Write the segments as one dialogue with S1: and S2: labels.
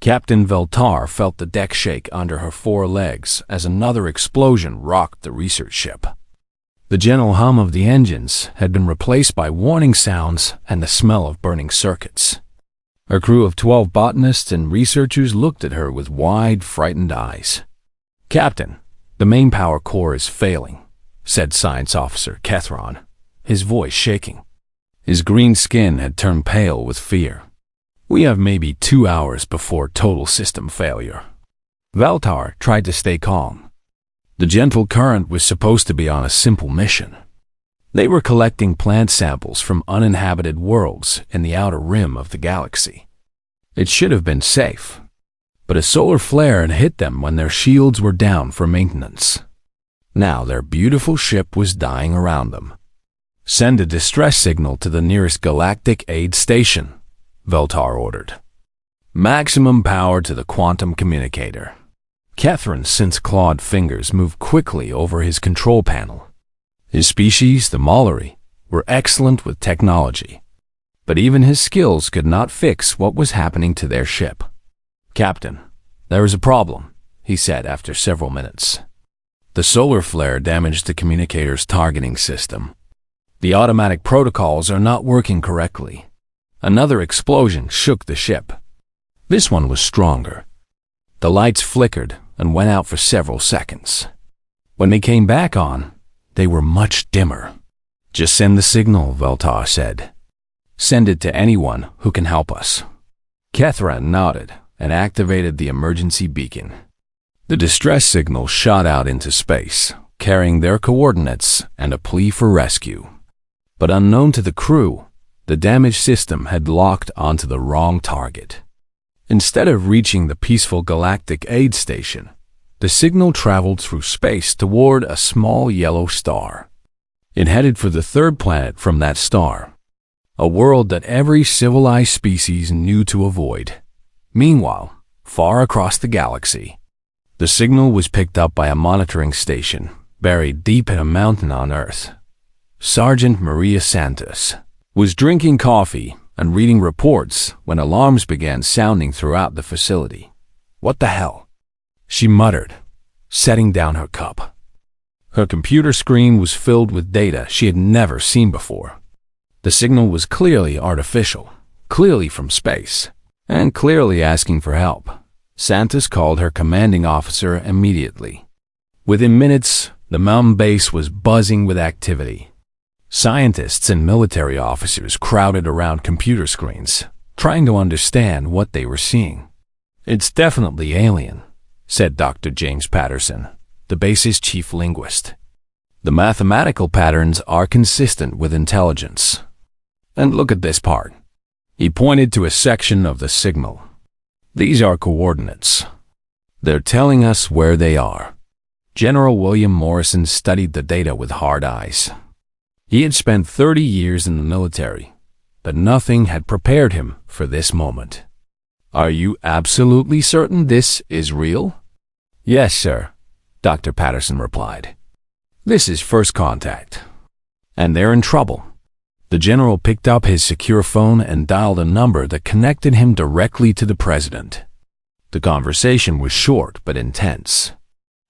S1: Captain Veltar felt the deck shake under her four legs as another explosion rocked the research ship. The gentle hum of the engines had been replaced by warning sounds and the smell of burning circuits. Her crew of 12 botanists and researchers looked at her with wide, frightened eyes. "Captain, the main power core is failing," said Science Officer Kethron, his voice shaking. His green skin had turned pale with fear. "We have maybe 2 hours before total system failure." Veltar tried to stay calm. The gentle current was supposed to be on a simple mission. They were collecting plant samples from uninhabited worlds in the outer rim of the galaxy. It should have been safe, but a solar flare had hit them when their shields were down for maintenance. Now their beautiful ship was dying around them. "Send a distress signal to the nearest galactic aid station," Veltar ordered. "Maximum power to the quantum communicator." Catherine's since-clawed fingers moved quickly over his control panel. His species, the Mallory, were excellent with technology, but even his skills could not fix what was happening to their ship. "Captain, there is a problem," he said after several minutes. "The solar flare damaged the communicator's targeting system. The automatic protocols are not working correctly." Another explosion shook the ship. This one was stronger. The lights flickered and went out for several seconds. When they came back on, they were much dimmer. "Just send the signal," Veltar said. "Send it to anyone who can help us." Kethran nodded and activated the emergency beacon. The distress signal shot out into space, carrying their coordinates and a plea for rescue. But unknown to the crew, the damaged system had locked onto the wrong target. Instead of reaching the peaceful galactic aid station, the signal traveled through space toward a small yellow star. It headed for the third planet from that star, a world that every civilized species knew to avoid. Meanwhile, far across the galaxy, the signal was picked up by a monitoring station buried deep in a mountain on Earth. Sergeant Maria Santos was drinking coffee and reading reports when alarms began sounding throughout the facility. "What the hell?" she muttered, setting down her cup. Her computer screen was filled with data she had never seen before. The signal was clearly artificial, clearly from space, and clearly asking for help. Santos called her commanding officer immediately. Within minutes, the mountain base was buzzing with activity. Scientists and military officers crowded around computer screens, trying to understand what they were seeing. "It's definitely alien," said Dr. James Patterson, the base's chief linguist. "The mathematical patterns are consistent with intelligence. And look at this part." He pointed to a section of the signal. "These are coordinates. They're telling us where they are." General William Morrison studied the data with hard eyes. He had spent 30 years in the military, but nothing had prepared him for this moment. "Are you absolutely certain this is real?" "Yes, sir," Dr. Patterson replied. "This is first contact, and they're in trouble." The general picked up his secure phone and dialed a number that connected him directly to the president. The conversation was short but intense.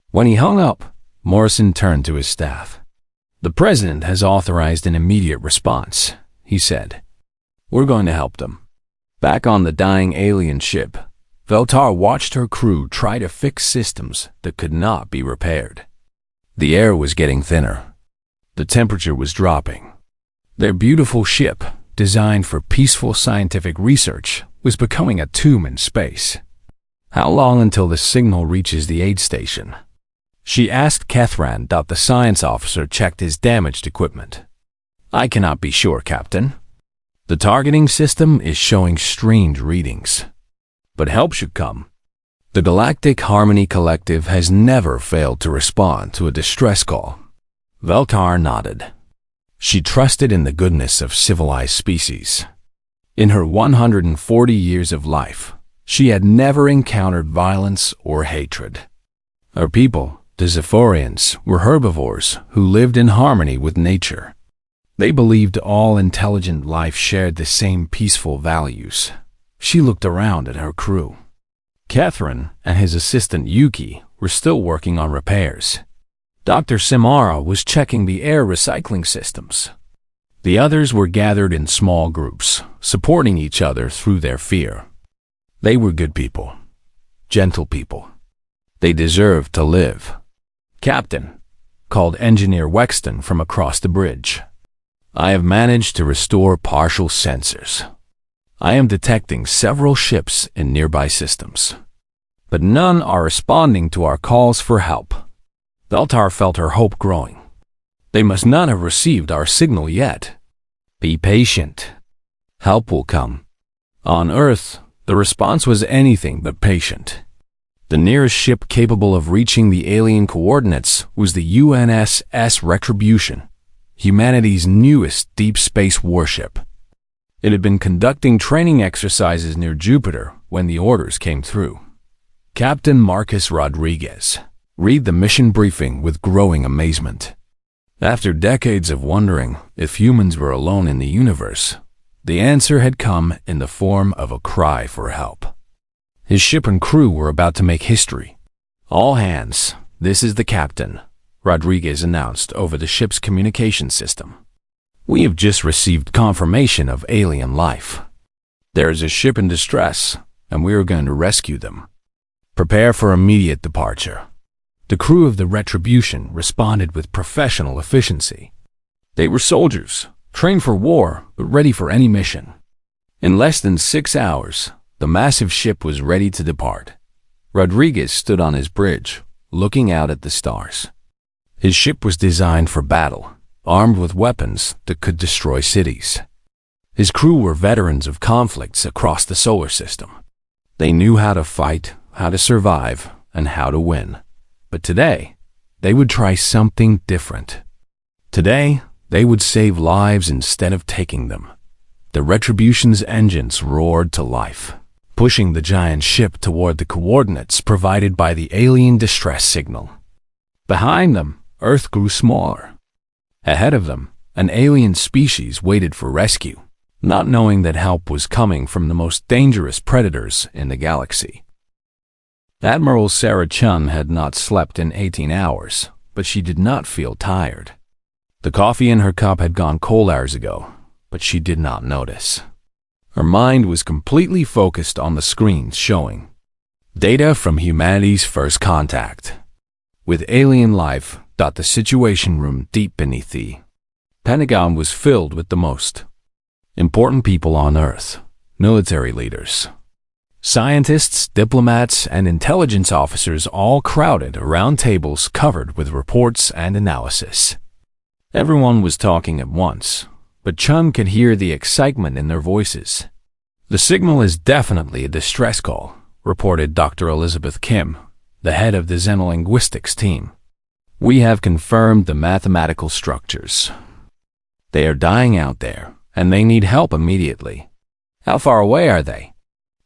S1: When he hung up, Morrison turned to his staff. "The president has authorized an immediate response," he said. "We're going to help them." Back on the dying alien ship, Veltar watched her crew try to fix systems that could not be repaired. The air was getting thinner. The temperature was dropping. Their beautiful ship, designed for peaceful scientific research, was becoming a tomb in space. "How long until the signal reaches the aid station?" she asked Kethran. The science officer checked his damaged equipment. "I cannot be sure, Captain. The targeting system is showing strange readings. But help should come. The Galactic Harmony Collective has never failed to respond to a distress call." Veltar nodded. She trusted in the goodness of civilized species. In her 140 years of life, she had never encountered violence or hatred. Her people, the Zephyrians, were herbivores who lived in harmony with nature. They believed all intelligent life shared the same peaceful values. She looked around at her crew. Catherine and his assistant Yuki were still working on repairs. Dr. Simara was checking the air recycling systems. The others were gathered in small groups, supporting each other through their fear. They were good people, gentle people. They deserved to live. "Captain," called Engineer Wexton from across the bridge, "I have managed to restore partial sensors. I am detecting several ships in nearby systems, but none are responding to our calls for help." Beltar felt her hope growing. They must not have received our signal yet. "Be patient. Help will come." On Earth, the response was anything but patient. The nearest ship capable of reaching the alien coordinates was the UNSS Retribution, humanity's newest deep space warship. It had been conducting training exercises near Jupiter when the orders came through. Captain Marcus Rodriguez read the mission briefing with growing amazement. After decades of wondering if humans were alone in the universe, the answer had come in the form of a cry for help. His ship and crew were about to make history. "All hands, this is the captain," Rodriguez announced over the ship's communication system. "We have just received confirmation of alien life. There is a ship in distress, and we are going to rescue them. Prepare for immediate departure." The crew of the Retribution responded with professional efficiency. They were soldiers, trained for war, but ready for any mission. In less than 6 hours, the massive ship was ready to depart. Rodriguez stood on his bridge, looking out at the stars. His ship was designed for battle, armed with weapons that could destroy cities. His crew were veterans of conflicts across the solar system. They knew how to fight, how to survive, and how to win. But today, they would try something different. Today, they would save lives instead of taking them. The Retribution's engines roared to life, pushing the giant ship toward the coordinates provided by the alien distress signal. Behind them, Earth grew smaller. Ahead of them, an alien species waited for rescue, not knowing that help was coming from the most dangerous predators in the galaxy. Admiral Sarah Chun had not slept in 18 hours, but she did not feel tired. The coffee in her cup had gone cold hours ago, but she did not notice. Her mind was completely focused on the screens showing data from humanity's first contact with alien life. The situation room deep beneath the Pentagon was filled with the most important people on Earth, military leaders, scientists, diplomats, and intelligence officers all crowded around tables covered with reports and analysis. Everyone was talking at once, but Chun could hear the excitement in their voices. "The signal is definitely a distress call," reported Dr. Elizabeth Kim, the head of the xenolinguistics team. "We have confirmed the mathematical structures. They are dying out there, and they need help immediately." "How far away are they?"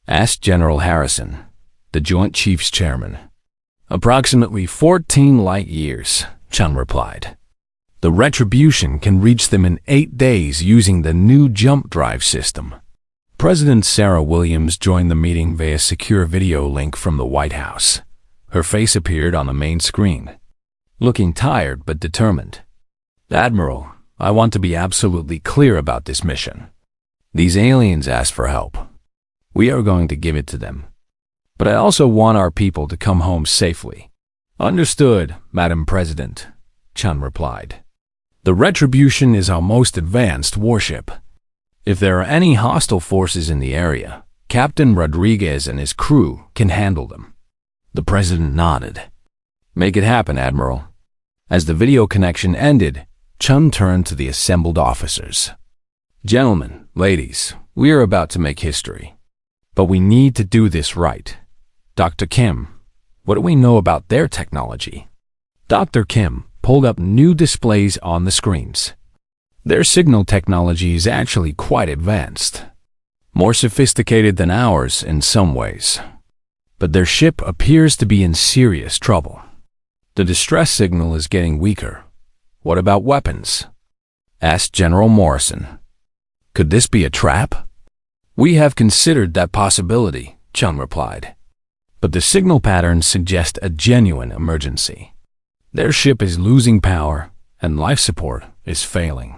S1: asked General Harrison, the Joint Chiefs Chairman. "Approximately 14 light years," Chun replied. "The Retribution can reach them in 8 days using the new jump drive system." President Sarah Williams joined the meeting via secure video link from the White House. Her face appeared on the main screen, looking tired but determined. "Admiral, I want to be absolutely clear about this mission. These aliens asked for help. We are going to give it to them. But I also want our people to come home safely." "Understood, Madam President," Chun replied. "The Retribution is our most advanced warship. If there are any hostile forces in the area, Captain Rodriguez and his crew can handle them." The President nodded. "Make it happen, Admiral." As the video connection ended, Chun turned to the assembled officers. "Gentlemen, ladies, we are about to make history. But we need to do this right. Dr. Kim, what do we know about their technology?" Dr. Kim pulled up new displays on the screens. "Their signal technology is actually quite advanced, more sophisticated than ours in some ways. But their ship appears to be in serious trouble. The distress signal is getting weaker. What about weapons?" asked General Morrison. "Could this be a trap?" "We have considered that possibility," Chun replied. but the signal patterns suggest a genuine emergency. Their ship is losing power, and life support is failing.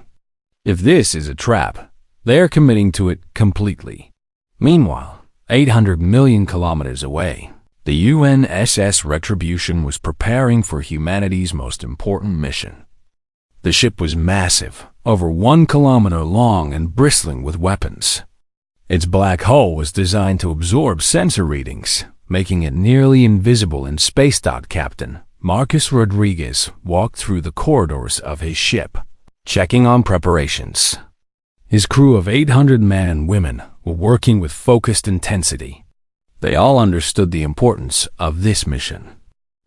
S1: If this is a trap, they are committing to it completely. Meanwhile, 800 million kilometers away, the UNSS Retribution was preparing for humanity's most important mission. The ship was massive, over 1 kilometer long and bristling with weapons. Its black hull was designed to absorb sensor readings, making it nearly invisible in space. Captain Marcus Rodriguez walked through the corridors of his ship, checking on preparations. His crew of 800 men and women were working with focused intensity. They all understood the importance of this mission.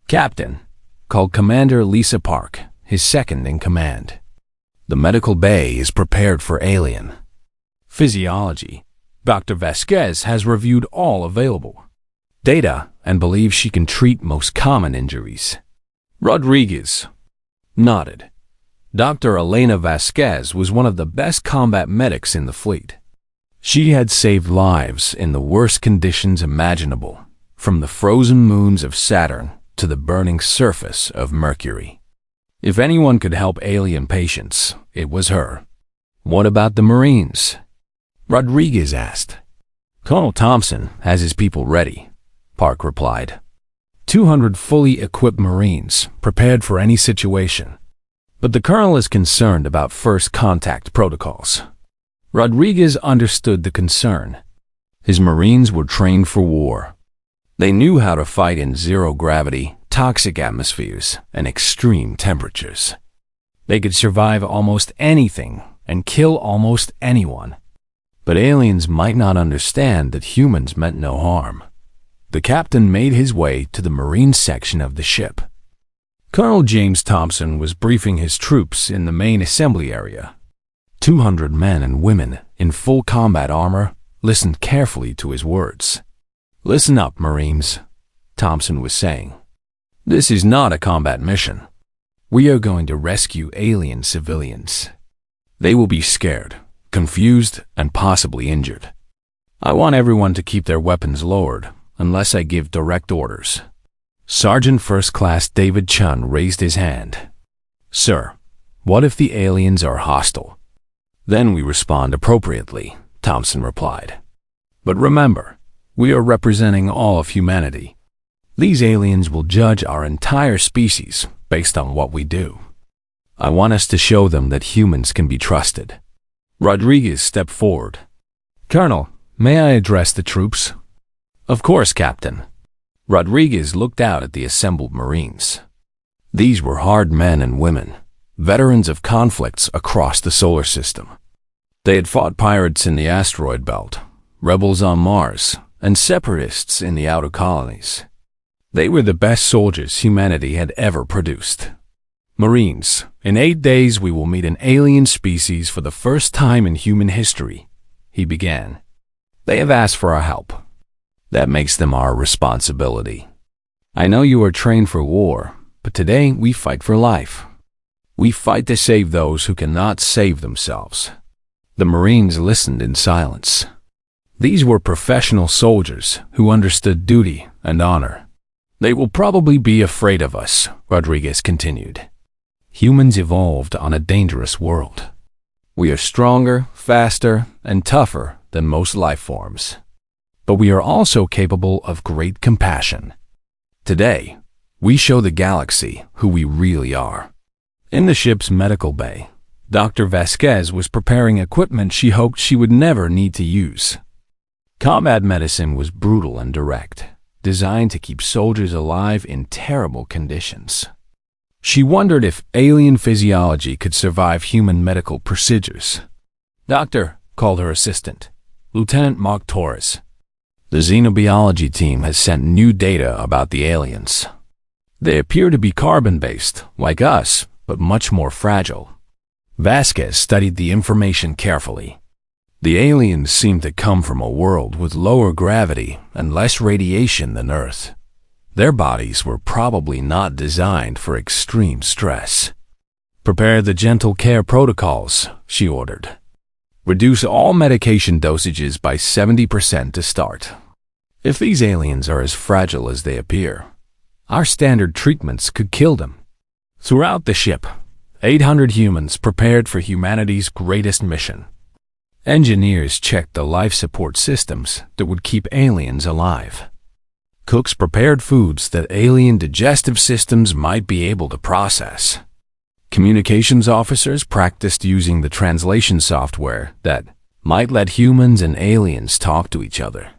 S1: Captain called Commander Lisa Park, his second in command. The medical bay is prepared for alien physiology. Dr. Vasquez has reviewed all available data and believes she can treat most common injuries. Rodriguez nodded. Dr. Elena Vasquez was one of the best combat medics in the fleet. She had saved lives in the worst conditions imaginable, from the frozen moons of Saturn to the burning surface of Mercury. If anyone could help alien patients, it was her. What about the Marines? Rodriguez asked. Colonel Thompson has his people ready, Park replied. 200 fully equipped Marines, prepared for any situation. But the colonel is concerned about first contact protocols. Rodriguez understood the concern. His Marines were trained for war. They knew how to fight in zero-gravity, toxic atmospheres, and extreme temperatures. They could survive almost anything and kill almost anyone. But aliens might not understand that humans meant no harm. The captain made his way to the Marine section of the ship. Colonel James Thompson was briefing his troops in the main assembly area. 200 men and women in full combat armor listened carefully to his words. Listen up, Marines, Thompson was saying. This is not a combat mission. We are going to rescue alien civilians. They will be scared, confused, and possibly injured. I want everyone to keep their weapons lowered unless I give direct orders. Sergeant First Class David Chun raised his hand. Sir, what if the aliens are hostile? Then we respond appropriately, Thompson replied. But remember, we are representing all of humanity. These aliens will judge our entire species based on what we do. I want us to show them that humans can be trusted. Rodriguez stepped forward. Colonel, may I address the troops? Of course, Captain. Rodriguez looked out at the assembled Marines. These were hard men and women, veterans of conflicts across the solar system. They had fought pirates in the asteroid belt, rebels on Mars, and separatists in the outer colonies. They were the best soldiers humanity had ever produced. Marines, in 8 days we will meet an alien species for the first time in human history, he began. They have asked for our help. That makes them our responsibility. I know you are trained for war, but today we fight for life. We fight to save those who cannot save themselves. The Marines listened in silence. These were professional soldiers who understood duty and honor. They will probably be afraid of us, Rodriguez continued. Humans evolved on a dangerous world. We are stronger, faster, and tougher than most life forms. But we are also capable of great compassion. Today, we show the galaxy who we really are. In the ship's medical bay, Dr. Vasquez was preparing equipment she hoped she would never need to use. Combat medicine was brutal and direct, designed to keep soldiers alive in terrible conditions. She wondered if alien physiology could survive human medical procedures. Doctor, called her assistant, Lieutenant Mark Torres. The xenobiology team has sent new data about the aliens. They appear to be carbon-based, like us, but much more fragile. Vasquez studied the information carefully. The aliens seemed to come from a world with lower gravity and less radiation than Earth. Their bodies were probably not designed for extreme stress. Prepare the gentle care protocols, she ordered. Reduce all medication dosages by 70% to start. If these aliens are as fragile as they appear, our standard treatments could kill them. Throughout the ship, 800 humans prepared for humanity's greatest mission. Engineers checked the life support systems that would keep aliens alive. Cooks prepared foods that alien digestive systems might be able to process. Communications officers practiced using the translation software that might let humans and aliens talk to each other.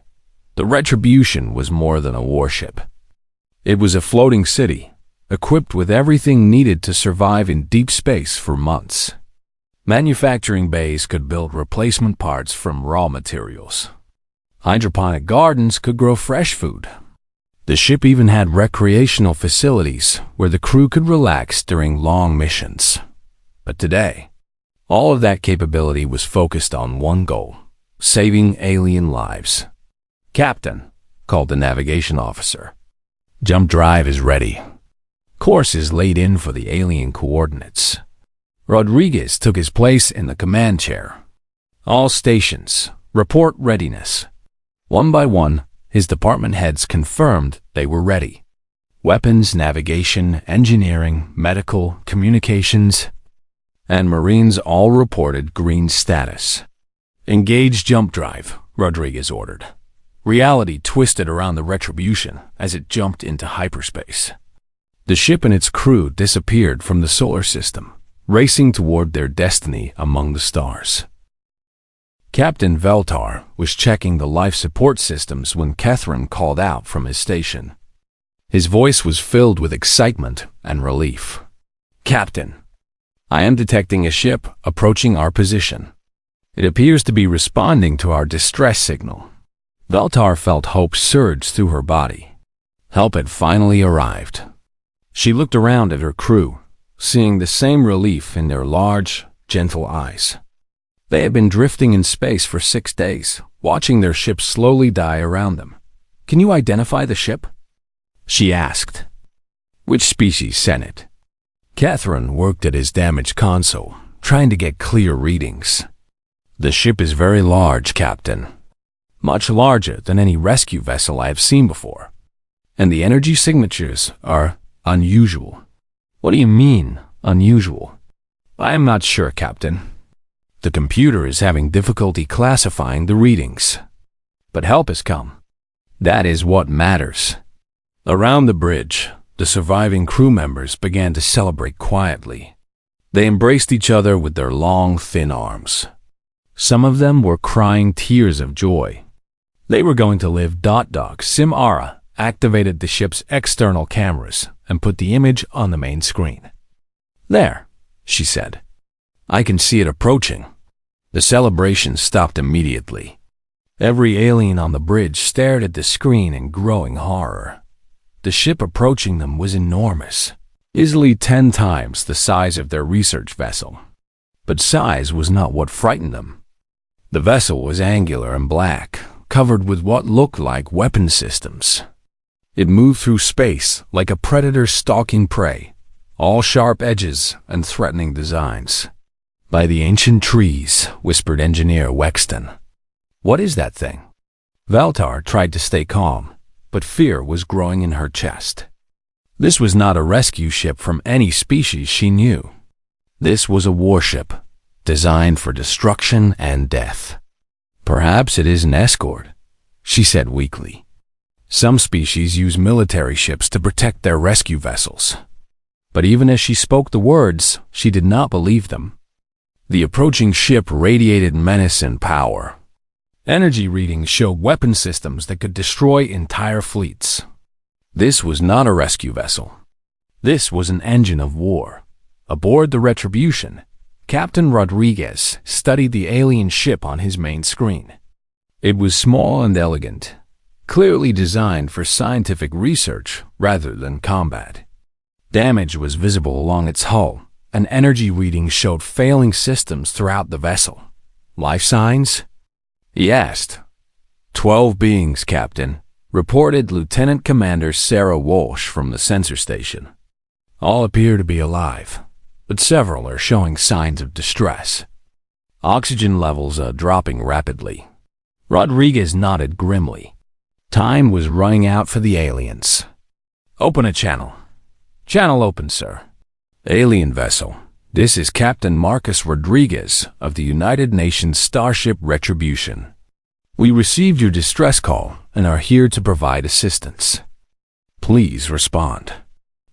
S1: The Retribution was more than a warship. It was a floating city, equipped with everything needed to survive in deep space for months. Manufacturing bays could build replacement parts from raw materials. Hydroponic gardens could grow fresh food. The ship even had recreational facilities where the crew could relax during long missions. But today, all of that capability was focused on one goal: saving alien lives. "Captain," called the navigation officer, "jump drive is ready. Course is laid in for the alien coordinates." Rodriguez took his place in the command chair. "All stations, report readiness." One by one, his department heads confirmed they were ready. Weapons, navigation, engineering, medical, communications, and Marines all reported green status. "Engage jump drive," Rodriguez ordered. Reality twisted around the Retribution as it jumped into hyperspace. The ship and its crew disappeared from the solar system, racing toward their destiny among the stars. Captain Veltar was checking the life support systems when Catherine called out from his station. His voice was filled with excitement and relief. "Captain, I am detecting a ship approaching our position. It appears to be responding to our distress signal." Veltar felt hope surge through her body. Help had finally arrived. She looked around at her crew, seeing the same relief in their large, gentle eyes. They had been drifting in space for 6 days, watching their ship slowly die around them. "Can you identify the ship?" she asked. "Which species sent it?" Catherine worked at his damaged console, trying to get clear readings. "The ship is very large, Captain. Much larger than any rescue vessel I have seen before. And the energy signatures are unusual." "What do you mean, unusual?" "I am not sure, Captain. The computer is having difficulty classifying the readings. But help has come. That is what matters." Around the bridge, the surviving crew members began to celebrate quietly. They embraced each other with their long, thin arms. Some of them were crying tears of joy. They were going to live. Simara activated the ship's external cameras and put the image on the main screen. "There," she said. "I can see it approaching." The celebration stopped immediately. Every alien on the bridge stared at the screen in growing horror. The ship approaching them was enormous, easily 10 times the size of their research vessel. But size was not what frightened them. The vessel was angular and black, covered with what looked like weapon systems. It moved through space like a predator stalking prey, all sharp edges and threatening designs. "By the ancient trees," whispered Engineer Wexton. "What is that thing?" Veltar tried to stay calm, but fear was growing in her chest. This was not a rescue ship from any species she knew. This was a warship, designed for destruction and death. "Perhaps it is an escort," she said weakly. "Some species use military ships to protect their rescue vessels." But even as she spoke the words, she did not believe them. The approaching ship radiated menace and power. Energy readings showed weapon systems that could destroy entire fleets. This was not a rescue vessel. This was an engine of war. Aboard the Retribution, Captain Rodriguez studied the alien ship on his main screen. It was small and elegant, clearly designed for scientific research rather than combat. Damage was visible along its hull, and energy readings showed failing systems throughout the vessel. "Life signs?" he asked. 12 beings, Captain," reported Lieutenant Commander Sarah Walsh from the sensor station. "All appear to be alive, but several are showing signs of distress. Oxygen levels are dropping rapidly." Rodriguez nodded grimly. Time was running out for the aliens. Open a channel. Channel open, sir. Alien vessel. This is Captain Marcus Rodriguez of the United Nations Starship Retribution. We received your distress call and are here to provide assistance. Please respond.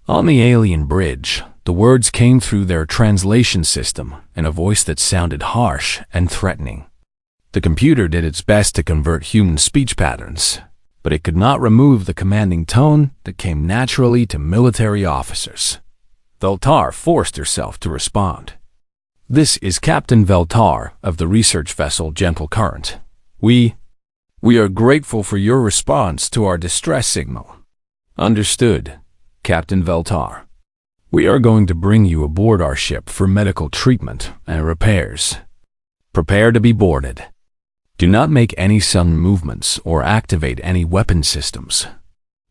S1: On the alien bridge, the words came through their translation system in a voice that sounded harsh and threatening. The computer did its best to convert human speech patterns, but it could not remove the commanding tone that came naturally to military officers. Veltar forced herself to respond. This is Captain Veltar of the research vessel Gentle Current. We are grateful for your response to our distress signal. Understood, Captain Veltar. We are going to bring you aboard our ship for medical treatment and repairs. Prepare to be boarded. Do not make any sudden movements or activate any weapon systems.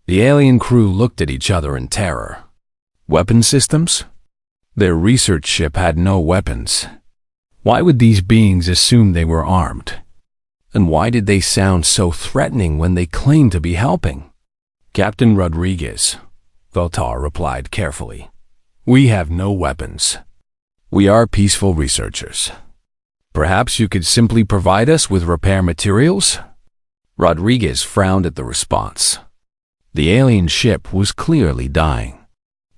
S1: The alien crew looked at each other in terror. Weapon systems? Their research ship had no weapons. Why would these beings assume they were armed? And why did they sound so threatening when they claimed to be helping? Captain Rodriguez, Veltar replied carefully. We have no weapons. We are peaceful researchers. Perhaps you could simply provide us with repair materials? Rodriguez frowned at the response. The alien ship was clearly dying.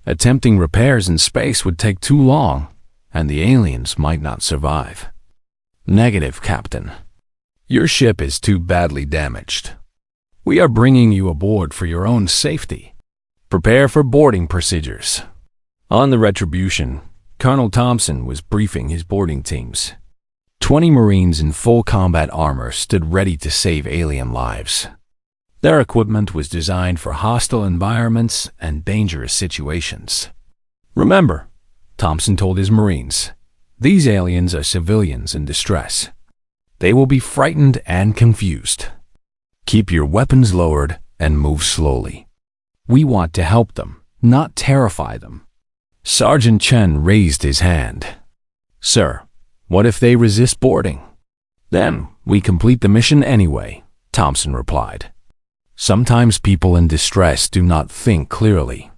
S1: Attempting repairs in space would take too long, and the aliens might not survive. Negative, Captain. Your ship is too badly damaged. We are bringing you aboard for your own safety. Prepare for boarding procedures. On the Retribution, Colonel Thompson was briefing his boarding teams. 20 Marines in full combat armor stood ready to save alien lives. Their equipment was designed for hostile environments and dangerous situations. Remember, Thompson told his Marines, these aliens are civilians in distress. They will be frightened and confused. Keep your weapons lowered and move slowly. We want to help them, not terrify them. Sergeant Chen raised his hand. Sir, what if they resist boarding? Then we complete the mission anyway, Thompson replied. Sometimes people in distress do not think clearly.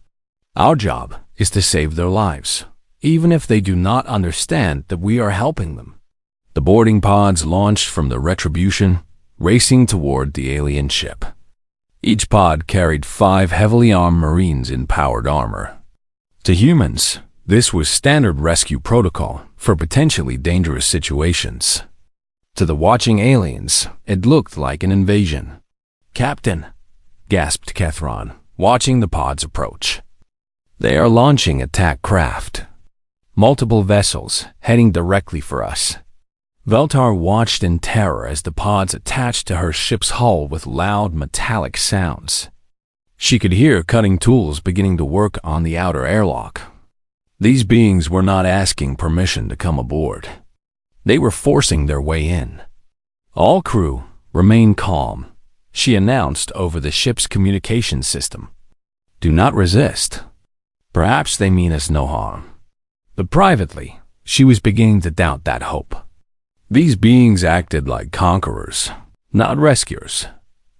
S1: Our job is to save their lives, even if they do not understand that we are helping them. The boarding pods launched from the Retribution, racing toward the alien ship. Each pod carried 5 heavily armed Marines in powered armor. To humans, this was standard rescue protocol for potentially dangerous situations. To the watching aliens, it looked like an invasion. Captain, gasped Kethron, watching the pods approach. They are launching attack craft. Multiple vessels heading directly for us. Veltar watched in terror as the pods attached to her ship's hull with loud metallic sounds. She could hear cutting tools beginning to work on the outer airlock. These beings were not asking permission to come aboard. They were forcing their way in. All crew, remain calm, she announced over the ship's communication system. Do not resist. Perhaps they mean us no harm. But privately, she was beginning to doubt that hope. These beings acted like conquerors, not rescuers.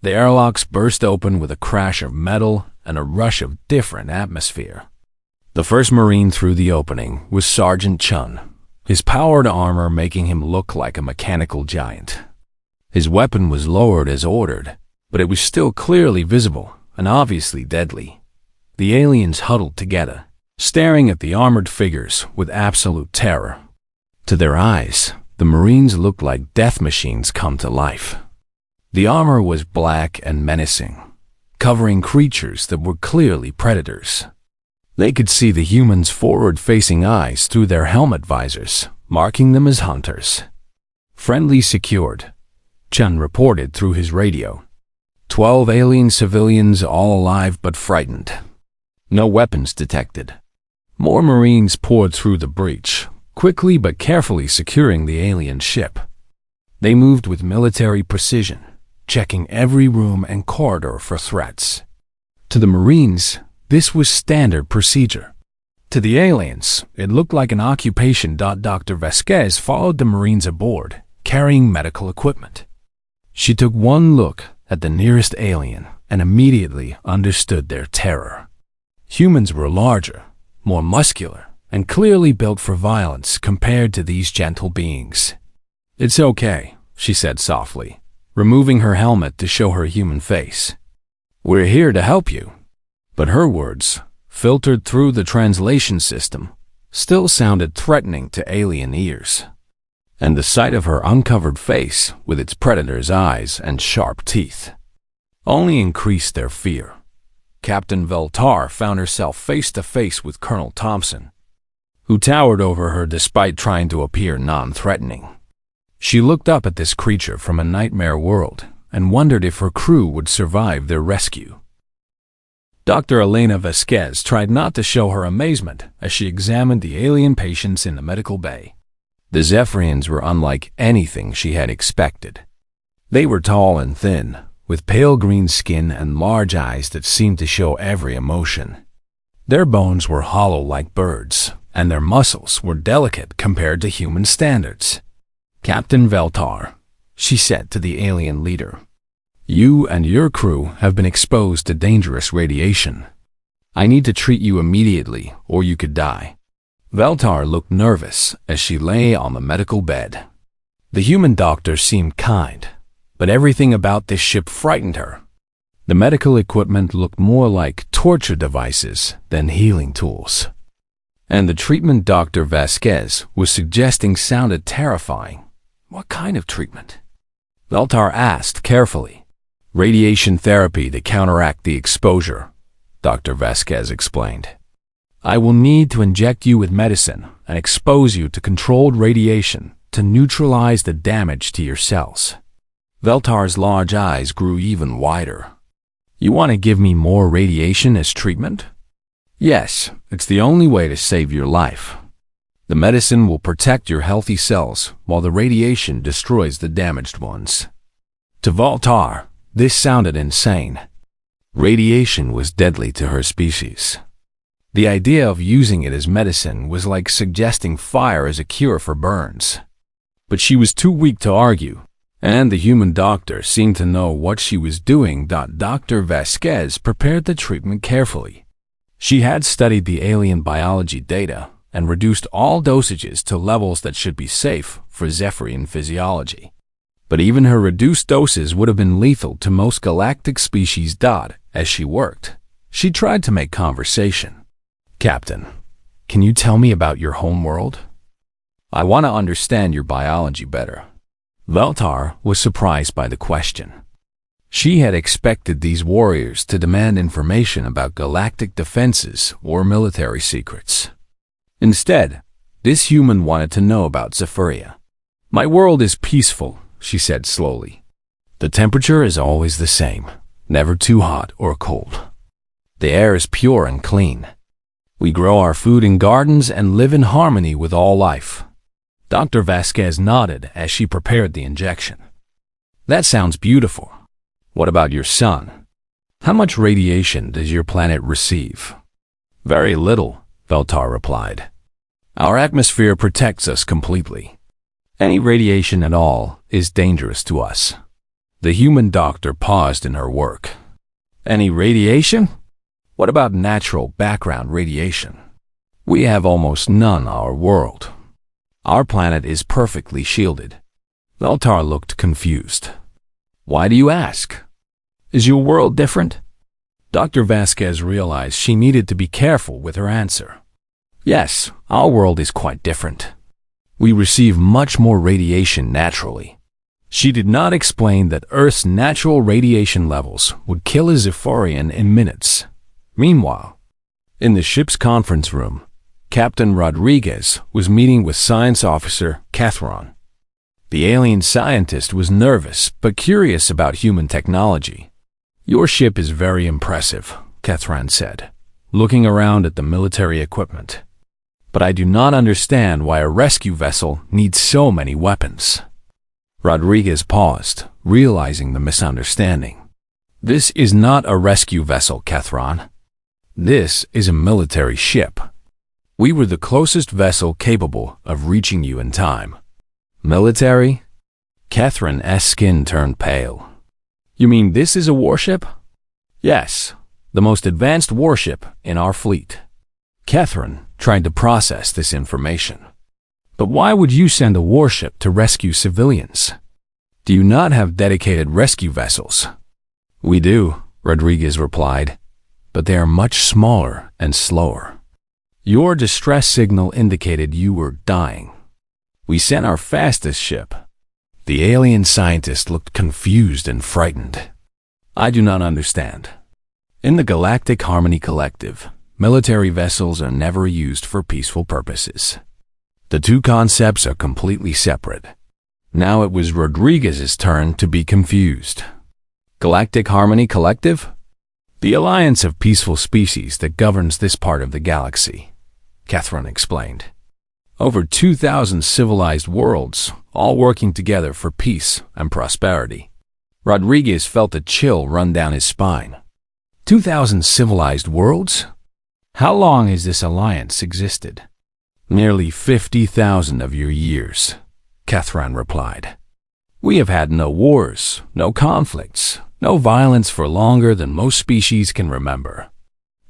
S1: The airlocks burst open with a crash of metal and a rush of different atmosphere. The first Marine through the opening was Sergeant Chun, his powered armor making him look like a mechanical giant. His weapon was lowered as ordered, but it was still clearly visible and obviously deadly. The aliens huddled together, staring at the armored figures with absolute terror. To their eyes, the Marines looked like death machines come to life. The armor was black and menacing, covering creatures that were clearly predators. They could see the humans' forward-facing eyes through their helmet visors, marking them as hunters. Friendly secured, Chen reported through his radio. 12 alien civilians, all alive but frightened. No weapons detected. More Marines poured through the breach, quickly but carefully securing the alien ship. They moved with military precision, checking every room and corridor for threats. To the Marines, this was standard procedure. To the aliens, it looked like an occupation. Dr. Vasquez followed the Marines aboard, carrying medical equipment. She took one look at the nearest alien and immediately understood their terror. Humans were larger, more muscular, and clearly built for violence compared to these gentle beings. "It's okay," she said softly, removing her helmet to show her human face. "We're here to help you." But her words, filtered through the translation system, still sounded threatening to alien ears. And the sight of her uncovered face, with its predator's eyes and sharp teeth, only increased their fear. Captain Veltar found herself face to face with Colonel Thompson, who towered over her despite trying to appear non-threatening. She looked up at this creature from a nightmare world and wondered if her crew would survive their rescue. Dr. Elena Vasquez tried not to show her amazement as she examined the alien patients in the medical bay. The Zephyrians were unlike anything she had expected. They were tall and thin, with pale green skin and large eyes that seemed to show every emotion. Their bones were hollow like birds, and their muscles were delicate compared to human standards. "Captain Veltar," she said to the alien leader, "you and your crew have been exposed to dangerous radiation. I need to treat you immediately, or you could die." Veltar looked nervous as she lay on the medical bed. The human doctor seemed kind, but everything about this ship frightened her. The medical equipment looked more like torture devices than healing tools. And the treatment Dr. Vasquez was suggesting sounded terrifying. What kind of treatment? Veltar asked carefully. "Radiation therapy to counteract the exposure," Dr. Vasquez explained. "I will need to inject you with medicine and expose you to controlled radiation to neutralize the damage to your cells." Veltar's large eyes grew even wider. "You want to give me more radiation as treatment?" "Yes, it's the only way to save your life. The medicine will protect your healthy cells while the radiation destroys the damaged ones." To Veltar, this sounded insane. Radiation was deadly to her species. The idea of using it as medicine was like suggesting fire as a cure for burns. But she was too weak to argue, and the human doctor seemed to know what she was doing. Dr. Vasquez prepared the treatment carefully. She had studied the alien biology data and reduced all dosages to levels that should be safe for Zephyrian physiology. But even her reduced doses would have been lethal to most galactic species. As she worked, she tried to make conversation. "Captain, can you tell me about your home world? I want to understand your biology better." Veltar was surprised by the question. She had expected these warriors to demand information about galactic defenses or military secrets. Instead, this human wanted to know about Zephyria. "My world is peaceful," she said slowly. "The temperature is always the same, never too hot or cold. The air is pure and clean. We grow our food in gardens and live in harmony with all life." Dr. Vasquez nodded as she prepared the injection. "That sounds beautiful. What about your sun? How much radiation does your planet receive?" "Very little," Veltar replied. "Our atmosphere protects us completely. Any radiation at all is dangerous to us." The human doctor paused in her work. "Any radiation? What about natural background radiation?" "We have almost none on our world. Our planet is perfectly shielded." Veltar looked confused. "Why do you ask? Is your world different?" Dr. Vasquez realized she needed to be careful with her answer. "Yes, our world is quite different. We receive much more radiation naturally." She did not explain that Earth's natural radiation levels would kill a Zephyrian in minutes. Meanwhile, in the ship's conference room, Captain Rodriguez was meeting with Science Officer Catherine. The alien scientist was nervous but curious about human technology. "Your ship is very impressive," Catherine said, looking around at the military equipment. "But I do not understand why a rescue vessel needs so many weapons." Rodriguez paused, realizing the misunderstanding. "This is not a rescue vessel, Catherine. This is a military ship. We were the closest vessel capable of reaching you in time." "Military?" Catherine's skin turned pale. You mean this is a warship? Yes, the most advanced warship in our fleet. Catherine tried to process this information. But why would you send a warship to rescue civilians? Do you not have dedicated rescue vessels? We do, Rodriguez replied, but they are much smaller and slower. Your distress signal indicated you were dying. We sent our fastest ship. The alien scientist looked confused and frightened. I do not understand. In the Galactic Harmony Collective, military vessels are never used for peaceful purposes. The two concepts are completely separate. Now it was Rodriguez's turn to be confused. Galactic Harmony Collective? The alliance of peaceful species that governs this part of the galaxy, Catherine explained. Over 2,000 civilized worlds, all working together for peace and prosperity. Rodriguez felt a chill run down his spine. 2,000 civilized worlds? How long has this alliance existed? Nearly 50,000 of your years, Catherine replied. We have had no wars, no conflicts, no violence for longer than most species can remember.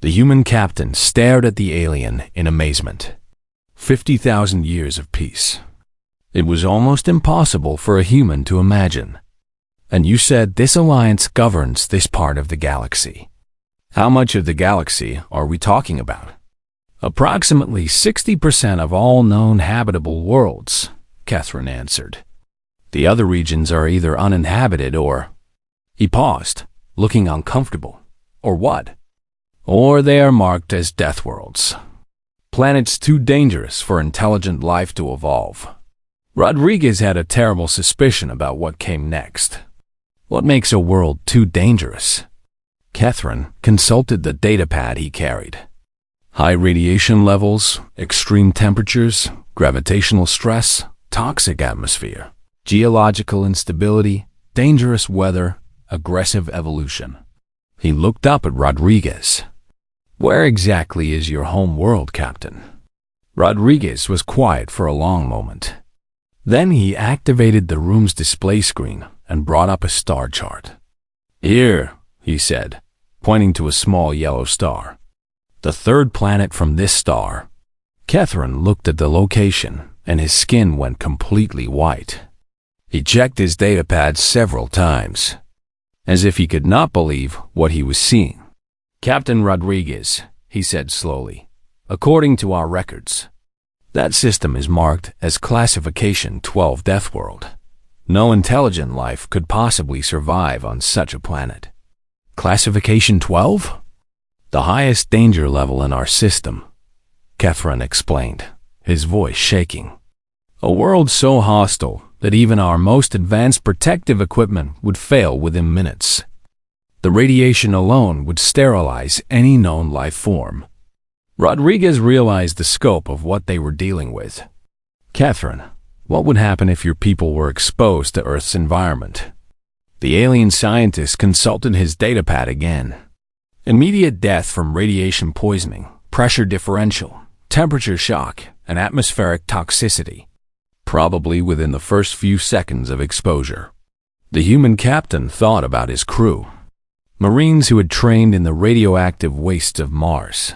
S1: The human captain stared at the alien in amazement. 50,000 years of peace. It was almost impossible for a human to imagine. And you said this alliance governs this part of the galaxy. How much of the galaxy are we talking about? Approximately 60% of all known habitable worlds, Catherine answered. The other regions are either uninhabited or... He paused, looking uncomfortable. Or what? Or they are marked as Deathworlds. Planets too dangerous for intelligent life to evolve. Rodriguez had a terrible suspicion about what came next. What makes a world too dangerous? Catherine consulted the datapad he carried. High radiation levels, extreme temperatures, gravitational stress, toxic atmosphere, geological instability, dangerous weather, aggressive evolution. He looked up at Rodriguez. Where exactly is your home world, Captain? Rodriguez was quiet for a long moment. Then he activated the room's display screen and brought up a star chart. Here, he said, pointing to a small yellow star. The third planet from this star. Catherine looked at the location, and his skin went completely white. He checked his datapad several times, as if he could not believe what he was seeing. Captain Rodriguez, he said slowly, according to our records, that system is marked as Classification 12 Deathworld. No intelligent life could possibly survive on such a planet. Classification 12? The highest danger level in our system, Catherine explained, his voice shaking. A world so hostile that even our most advanced protective equipment would fail within minutes. The radiation alone would sterilize any known life form. Rodriguez realized the scope of what they were dealing with. Catherine, what would happen if your people were exposed to Earth's environment? The alien scientist consulted his datapad again. Immediate death from radiation poisoning, pressure differential, temperature shock, and atmospheric toxicity. Probably within the first few seconds of exposure. The human captain thought about his crew. Marines who had trained in the radioactive wastes of Mars.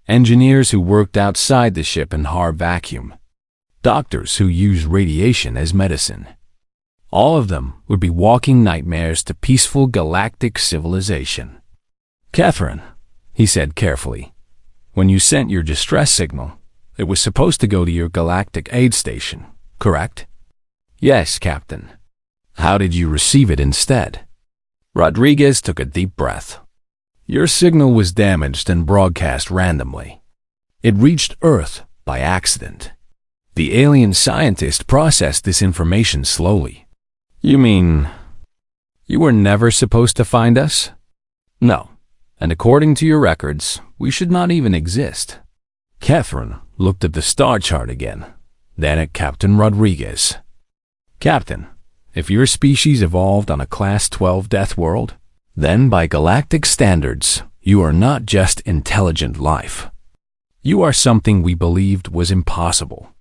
S1: Engineers who worked outside the ship in hard vacuum. Doctors who used radiation as medicine. All of them would be walking nightmares to peaceful galactic civilization. Catherine, he said carefully, when you sent your distress signal, it was supposed to go to your galactic aid station, correct? Yes, Captain. How did you receive it instead? Rodriguez took a deep breath. Your signal was damaged and broadcast randomly. It reached Earth by accident. The alien scientist processed this information slowly. You mean, you were never supposed to find us? No, and according to your records, we should not even exist. Catherine looked at the star chart again, then at Captain Rodriguez. Captain, if your species evolved on a Class 12 death world, then by galactic standards, you are not just intelligent life. You are something we believed was impossible.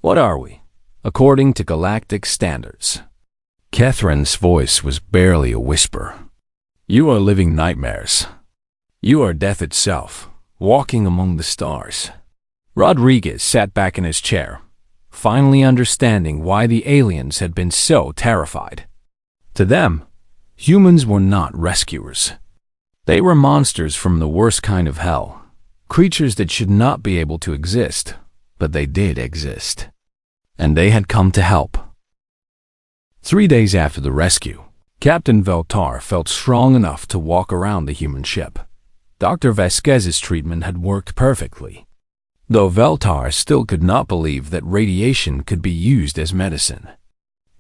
S1: What are we, according to galactic standards? Catherine's voice was barely a whisper, You are living nightmares. You are death itself, walking among the stars. Rodriguez sat back in his chair, finally understanding why the aliens had been so terrified. To them, humans were not rescuers. They were monsters from the worst kind of hell, creatures that should not be able to exist, but they did exist. And they had come to help. 3 days after the rescue, Captain Veltar felt strong enough to walk around the human ship. Dr. Vasquez's treatment had worked perfectly, though Veltar still could not believe that radiation could be used as medicine.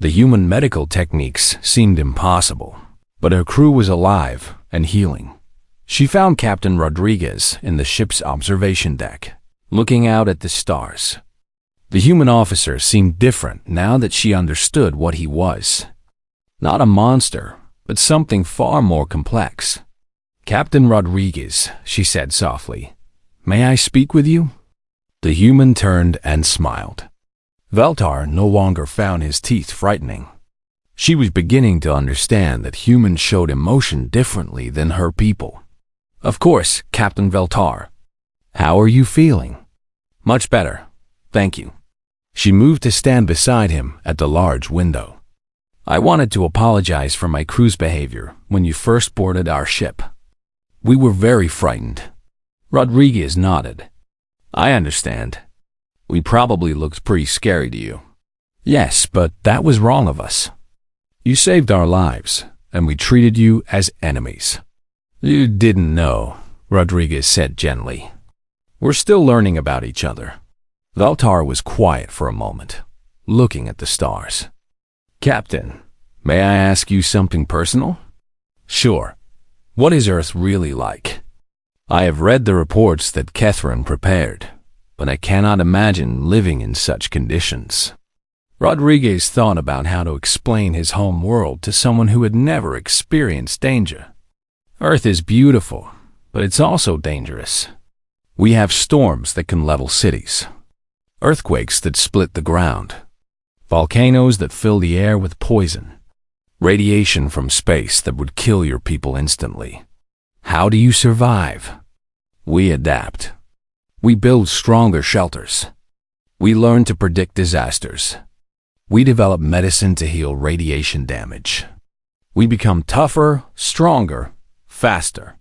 S1: The human medical techniques seemed impossible, but her crew was alive and healing. She found Captain Rodriguez in the ship's observation deck, looking out at the stars. The human officer seemed different now that she understood what he was. Not a monster, but something far more complex. "Captain Rodriguez," she said softly, "may I speak with you?" The human turned and smiled. Veltar no longer found his teeth frightening. She was beginning to understand that humans showed emotion differently than her people. "Of course, Captain Veltar. How are you feeling?" "Much better, thank you." She moved to stand beside him at the large window. "I wanted to apologize for my crew's behavior when you first boarded our ship. We were very frightened." Rodriguez nodded. "I understand. We probably looked pretty scary to you." "Yes, but that was wrong of us. You saved our lives, and we treated you as enemies." "You didn't know," Rodriguez said gently. "We're still learning about each other." Veltar was quiet for a moment, looking at the stars. "Captain, may I ask you something personal?" "Sure. What is Earth really like?" "I have read the reports that Catherine prepared, but I cannot imagine living in such conditions." Rodriguez thought about how to explain his home world to someone who had never experienced danger. "Earth is beautiful, but it's also dangerous. We have storms that can level cities, earthquakes that split the ground, volcanoes that fill the air with poison, radiation from space that would kill your people instantly. How do you survive?" "We adapt. We build stronger shelters. We learn to predict disasters. We develop medicine to heal radiation damage. We become tougher, stronger, faster."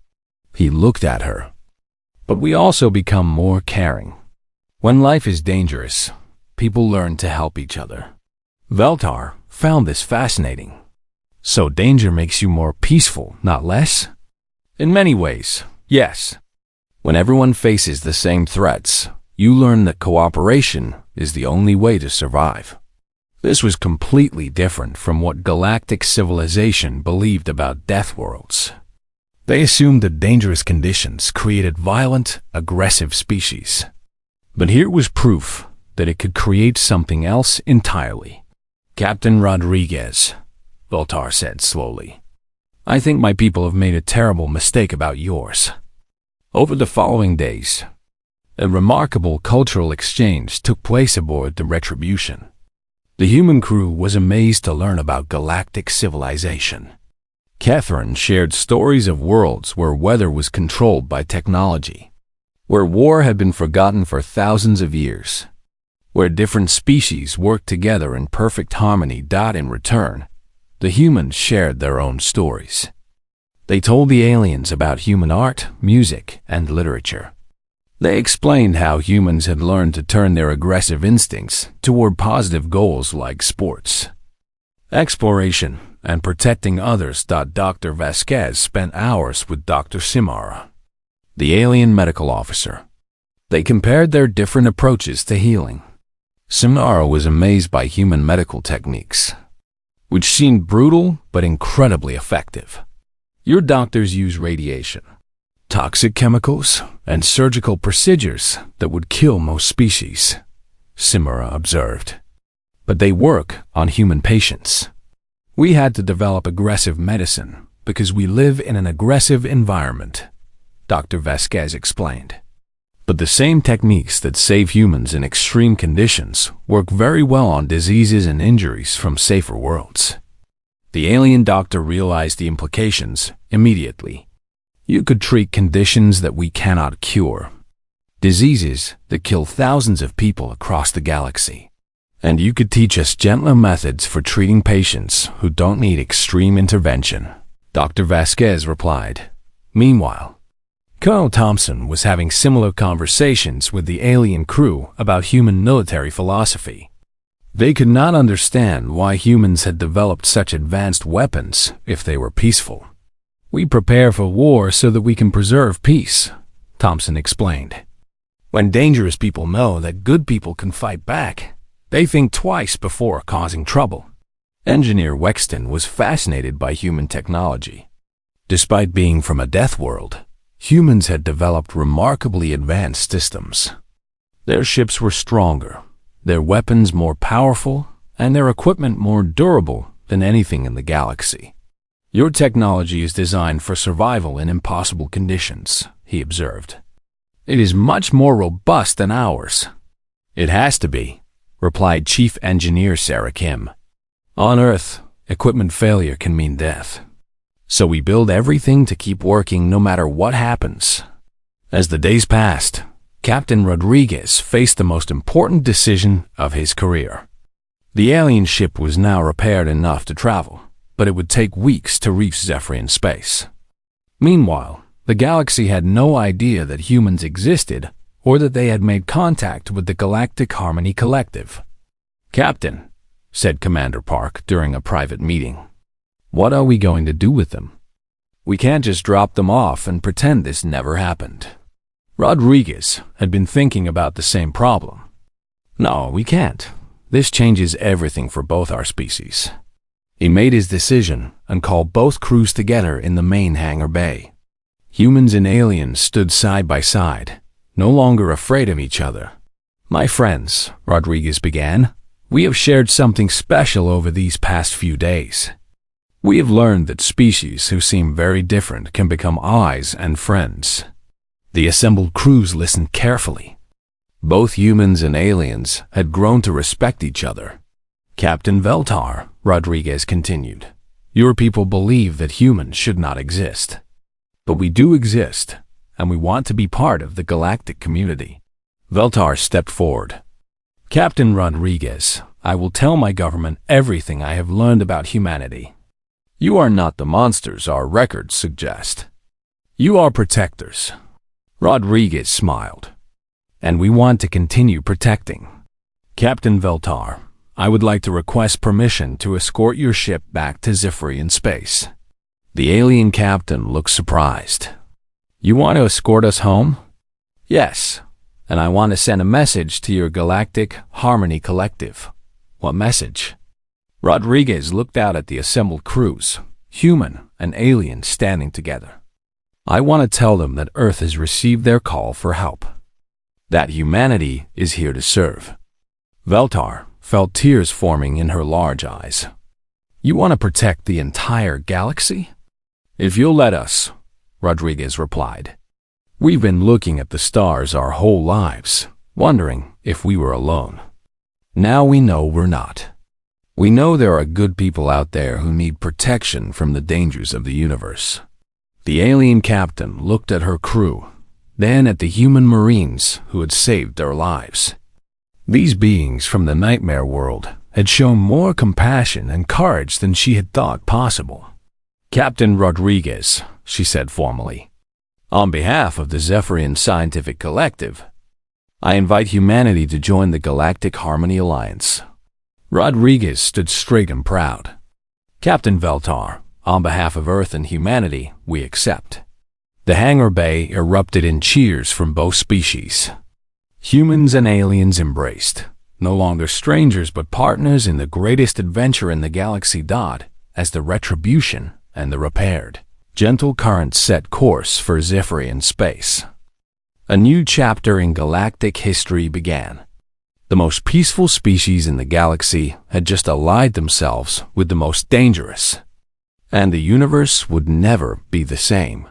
S1: He looked at her. "But we also become more caring. When life is dangerous, people learn to help each other." Veltar found this fascinating. "So danger makes you more peaceful, not less?" "In many ways, yes. When everyone faces the same threats, you learn that cooperation is the only way to survive." This was completely different from what galactic civilization believed about Deathworlds. They assumed that dangerous conditions created violent, aggressive species. But here was proof that it could create something else entirely. "Captain Rodriguez," Veltar said slowly, "I think my people have made a terrible mistake about yours." Over the following days, a remarkable cultural exchange took place aboard the Retribution. The human crew was amazed to learn about galactic civilization. Catherine shared stories of worlds where weather was controlled by technology, where war had been forgotten for thousands of years, where different species worked together in perfect harmony. In return, the humans shared their own stories. They told the aliens about human art, music, and literature. They explained how humans had learned to turn their aggressive instincts toward positive goals like sports, exploration, and protecting others. Dr. Vasquez spent hours with Dr. Simara, the alien medical officer. They compared their different approaches to healing. Simara was amazed by human medical techniques, which seemed brutal but incredibly effective. "Your doctors use radiation, toxic chemicals, and surgical procedures that would kill most species," Simara observed. "But they work on human patients. We had to develop aggressive medicine because we live in an aggressive environment," Dr. Vasquez explained. "But the same techniques that save humans in extreme conditions work very well on diseases and injuries from safer worlds." The alien doctor realized the implications immediately. You could treat conditions that we cannot cure, diseases that kill thousands of people across the galaxy. And you could teach us gentler methods for treating patients who don't need extreme intervention, Dr. Vasquez replied. Meanwhile, Colonel Thompson was having similar conversations with the alien crew about human military philosophy. They could not understand why humans had developed such advanced weapons if they were peaceful. We prepare for war so that we can preserve peace, Thompson explained. When dangerous people know that good people can fight back, they think twice before causing trouble. Engineer Wexton was fascinated by human technology. Despite being from a death world, humans had developed remarkably advanced systems. Their ships were stronger, their weapons more powerful, and their equipment more durable than anything in the galaxy. Your technology is designed for survival in impossible conditions, he observed. It is much more robust than ours. It has to be, replied Chief Engineer Sarah Kim. On Earth, equipment failure can mean death. So we build everything to keep working no matter what happens. As the days passed, Captain Rodriguez faced the most important decision of his career. The alien ship was now repaired enough to travel, but it would take weeks to reach Zephyr in space. Meanwhile, the galaxy had no idea that humans existed or that they had made contact with the Galactic Harmony Collective. Captain, said Commander Park during a private meeting, what are we going to do with them? We can't just drop them off and pretend this never happened. Rodriguez had been thinking about the same problem. No, we can't. This changes everything for both our species. He made his decision and called both crews together in the main hangar bay. Humans and aliens stood side by side, no longer afraid of each other. My friends, Rodriguez began, we have shared something special over these past few days. We have learned that species who seem very different can become allies and friends. The assembled crews listened carefully. Both humans and aliens had grown to respect each other. Captain Veltar, Rodriguez continued, your people believe that humans should not exist. But we do exist, and we want to be part of the galactic community. Veltar stepped forward. Captain Rodriguez, I will tell my government everything I have learned about humanity. You are not the monsters our records suggest. You are protectors. Rodriguez smiled. And we want to continue protecting. Captain Veltar, I would like to request permission to escort your ship back to Zephyr in space. The alien captain looked surprised. You want to escort us home? Yes, and I want to send a message to your Galactic Harmony Collective. What message? Rodriguez looked out at the assembled crews, human and alien standing together. I want to tell them that Earth has received their call for help. That humanity is here to serve. Veltar felt tears forming in her large eyes. You want to protect the entire galaxy? If you'll let us, Rodriguez replied. We've been looking at the stars our whole lives, wondering if we were alone. Now we know we're not. We know there are good people out there who need protection from the dangers of the universe. The alien captain looked at her crew, then at the human Marines who had saved their lives. These beings from the nightmare world had shown more compassion and courage than she had thought possible. Captain Rodriguez, she said formally, on behalf of the Zephyrian Scientific Collective, I invite humanity to join the Galactic Harmony Alliance. Rodriguez stood straight and proud. Captain Veltar, on behalf of Earth and humanity, we accept. The hangar bay erupted in cheers from both species. Humans and aliens embraced, no longer strangers but partners in the greatest adventure in the galaxy. As the Retribution and the Repaired gentle current set course for Zephyrian space. A new chapter in galactic history began. The most peaceful species in the galaxy had just allied themselves with the most dangerous, and the universe would never be the same.